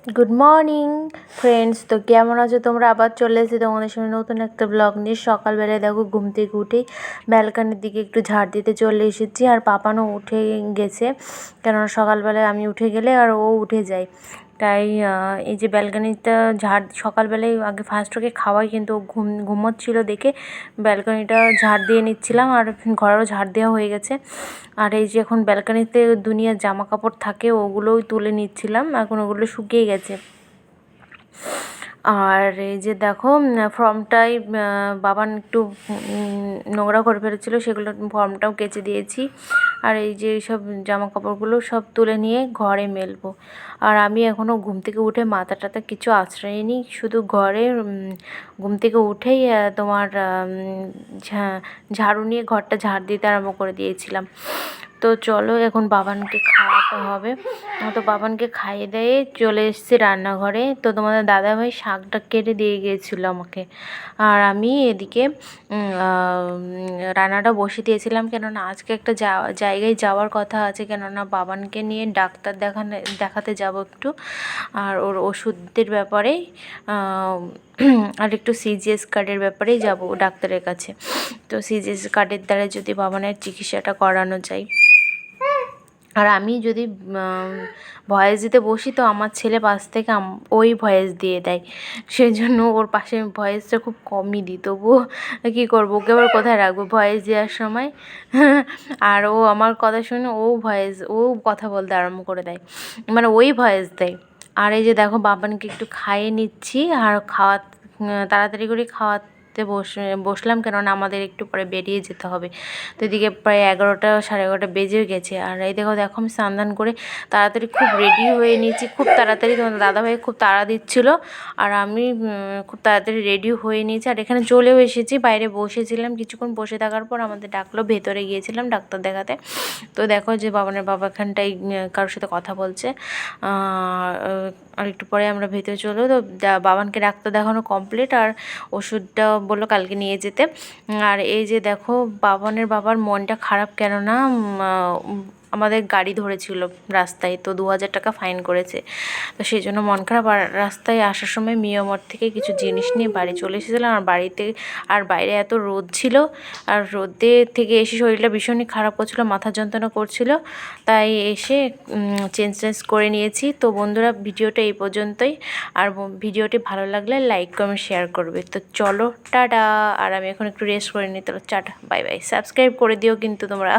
Good morning friends. তো কেমন আছো তোমরা? আবার চলে এসেছি তোমাদের সঙ্গে নতুন একটা ব্লগ নিয়ে। সকালবেলায় দেখো ঘুম থেকে উঠেই ব্যালকানির দিকে একটু ঝাড় দিতে চলে এসেছি। আর পাপানও উঠে গেছে, কেননা সকালবেলায় আমি উঠে গেলে আর ও উঠে যায়। তাই এই যে ব্যালকানিটা ঝাড় সকালবেলায় আগে ফার্স্ট ওকে খাওয়াই, কিন্তু ও ঘুমোচ্ছিলো দেখে ব্যালকানিটা ঝাড় দিয়ে নিচ্ছিলাম। আর ঘরেরও ঝাড় দেওয়া হয়ে গেছে। আর এই যে এখন ব্যালকানিতে দুনিয়ার জামা কাপড় থাকে, ওগুলোই তুলে নিচ্ছিলাম। এখন ওগুলো শুকিয়ে গেছে। আর এই যে দেখো ফর্মটাই বাবান একটু নোংরা করে ফেলেছিলো, সেগুলো ফর্মটাও কেচে দিয়েছি। আর এই যে এইসব জামা কাপড়গুলো সব তুলে নিয়ে ঘরে মেলবো। আর আমি এখনও ঘুম থেকে উঠে মাথা টাথা কিছু আঁচড়াইনি, শুধু ঘরে ঘুম থেকে উঠেই তোমার ঝাড়ু নিয়ে ঘরটা ঝাড় দিতে আরম্ভ করে দিয়েছিলাম। তো চলো এখন বাবানকে খাওয়াতে হবে। তো বাবানকে খাইয়ে দিয়ে চলে এসেছি রান্নাঘরে। তো তোমাদের দাদাভাই শাকটা কেটে দিয়ে গিয়েছিলো আমাকে, আর আমি এদিকে রান্নাটা বসিয়ে দিয়েছিলাম। কেননা আজকে একটা জায়গায় যাওয়ার কথা আছে, কেননা বাবানকে নিয়ে ডাক্তার দেখাতে যাব একটু, আর ওর ওষুধের ব্যাপারেই আর একটু সিজিএস কার্ডের ব্যাপারেই যাব ডাক্তারের কাছে। তো সিজিএস কার্ডের দ্বারা যদি বাবানের চিকিৎসাটা করানো যায়। আর আমি যদি ভয়েস দিতে বসি তো আমার ছেলে পাশ থেকে ওই ভয়েস দিয়ে দেয়, সেই জন্য ওর পাশে ভয়েসটা খুব কমই দিই। তবুও কী করবো, ওকে আবার কোথায় রাখবো ভয়েস দেওয়ার সময়। আর ও আমার কথা শুনে ও কথা বলতে আরম্ভ করে দেয়, মানে ওই ভয়েস দেয়। আর এই যে দেখো বাবানকে একটু খাইয়ে নিচ্ছি, আর তাড়াতাড়ি করে খাওয়াতে বসলাম, কেননা আমাদের একটু পরে বেরিয়ে যেতে হবে। তো এদিকে প্রায় 11টা 11:30 বেজে গেছে। আর এই দেখো আমি স্নান করে তাড়াতাড়ি খুব রেডি হয়ে নিয়েছি, খুব তাড়াতাড়ি। তোমার দাদাভাই খুব তাড়া দিচ্ছিলো, আর আমি খুব তাড়াতাড়ি রেডি হয়ে নিয়েছি। আর এখানে চলেও এসেছি, বাইরে বসেছিলাম। কিছুক্ষণ বসে থাকার পর আমাদের ডাকলো, ভেতরে গিয়েছিলাম ডাক্তার দেখাতে। তো দেখো যে বাবানের বাবা এখানটায় কারোর সাথে কথা বলছে। আর একটু পরে আমরা ভেতরে চলো। তো বাবানকে ডাক্তার দেখানো কমপ্লিট, আর ওষুধটা বললো কালকে নিয়ে যেতে। আর এই যে দেখো বাবানের বাবার মনটা খারাপ, কেননা আমাদের গাড়ি ধরেছিল রাস্তায়, তো 2000 টাকা ফাইন করেছে। তো সেই জন্য মন খারাপ। আর রাস্তায় আসার সময় মিয়ামর থেকে কিছু জিনিস নিয়ে বাড়ি চলে এসেছিলাম। আর বাইরে এত রোদ ছিল, আর রোদে থেকে এসে শরীরটা ভীষণই খারাপ করছিল, মাথা যন্ত্রণা করছিল। তাই এসে চেঞ্জ করে নিয়েছি। তো বন্ধুরা, ভিডিওটা এই পর্যন্তই। আর ভিডিওটি ভালো লাগলে লাইক কমেন্ট শেয়ার করবে। তো চলো টাটা। আর আমি এখন একটু রেস্ট করে নিই। তো টাটা, বাই বাই। সাবস্ক্রাইব করে দিও কিন্তু তোমরা।